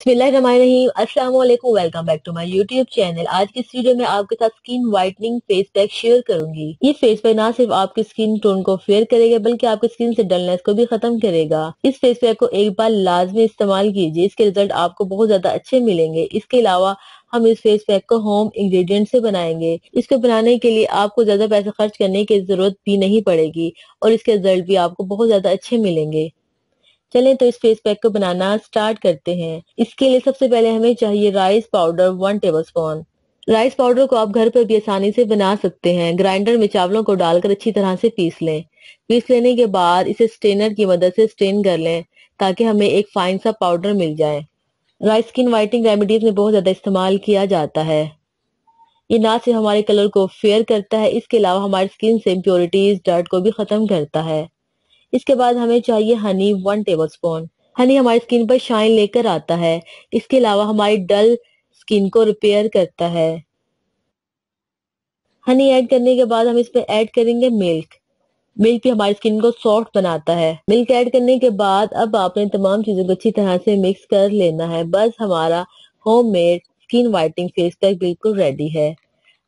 बिस्मिल्लाहिर्रहमानिर्रहीम, अस्सलाम वालेकुम। Welcome back to my YouTube channel. आज की इस वीडियो में आपके साथ skin whitening face pack share करूंगी। ये फेस पैक ना सिर्फ आपकी स्किन टोन को फेयर करेगा बल्कि आपकी स्किन से डलनेस को भी खत्म करेगा। इस फेस पैक को एक बार लाजमी इस्तेमाल कीजिए, इसके रिजल्ट आपको बहुत ज्यादा अच्छे मिलेंगे। इसके अलावा हम इस फेस पैक को होम इंग्रेडिएंट से बनाएंगे। इसको बनाने के लिए आपको ज्यादा पैसा खर्च करने की जरूरत भी नहीं पड़ेगी और इसके रिजल्ट भी आपको बहुत ज्यादा अच्छे मिलेंगे। चलें तो इस फेस पैक को बनाना स्टार्ट करते हैं। इसके लिए सबसे पहले हमें चाहिए rice powder 1 tablespoon. Rice powder को आप घर पर भी आसानी से बना सकते हैं। ग्राइंडर में चावलों को डालकर अच्छी तरह से पीस लें। पीस लेने के बाद इसे स्ट्रेनर की मदद से स्ट्रेन कर लें ताकि हमें एक फाइन सा पाउडर मिल जाए। राइस स्किन वाइटनिंग रेमेडीज में बहुत ज्यादा इस्तेमाल किया जाता है। ये ना सिर्फ हमारे कलर को फेयर करता है, इसके अलावा हमारी स्किन से इम्प्योरिटीज डर्ट को भी खत्म करता है। इसके बाद हमें चाहिए हनी 1 टेबलस्पून। हनी हमारी स्किन पर शाइन लेकर आता है। इसके अलावा हमारी डल स्किन को रिपेयर करता है। हनी ऐड करने के बाद हम इसमें ऐड करेंगे मिल्क। मिल्क भी हमारी स्किन को सॉफ्ट बनाता है। मिल्क ऐड करने के बाद अब आपने तमाम चीजों को अच्छी तरह से मिक्स कर लेना है। बस हमारा homemade skin whitening face pack बिल्कुल रेडी है।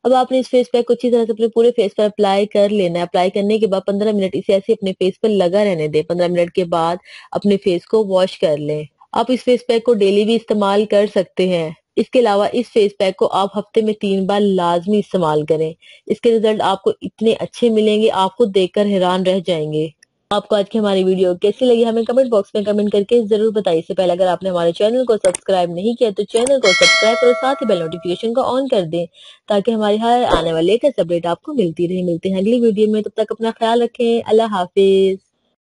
अब आपने इस फेस पैक को अच्छी तरह से अपने पूरे फेस पर अप्लाई कर लेना है। अप्लाई करने के बाद 15 मिनट इसे ऐसे अपने फेस पर लगा रहने दें। 15 मिनट के बाद अपने फेस को वॉश कर लें। आप इस फेस पैक को डेली भी इस्तेमाल कर सकते हैं। इसके अलावा इस फेस पैक को आप हफ्ते में 3 बार लाजमी इस्तेमाल करें। इसके रिजल्ट आपको इतने अच्छे मिलेंगे, आप खुद देखकर हैरान रह जाएंगे। आपको आज की हमारी वीडियो कैसी लगी हमें कमेंट बॉक्स में कमेंट करके जरूर बताइए। इससे पहले अगर आपने हमारे चैनल को सब्सक्राइब नहीं किया तो चैनल को सब्सक्राइब करो, साथ ही बेल नोटिफिकेशन को ऑन कर दें ताकि हमारी हर आने वाले लेटेस्ट अपडेट आपको मिलती रहे। मिलते हैं अगली वीडियो में, तब तक अपना ख्याल रखें। अल्लाह हाफिज।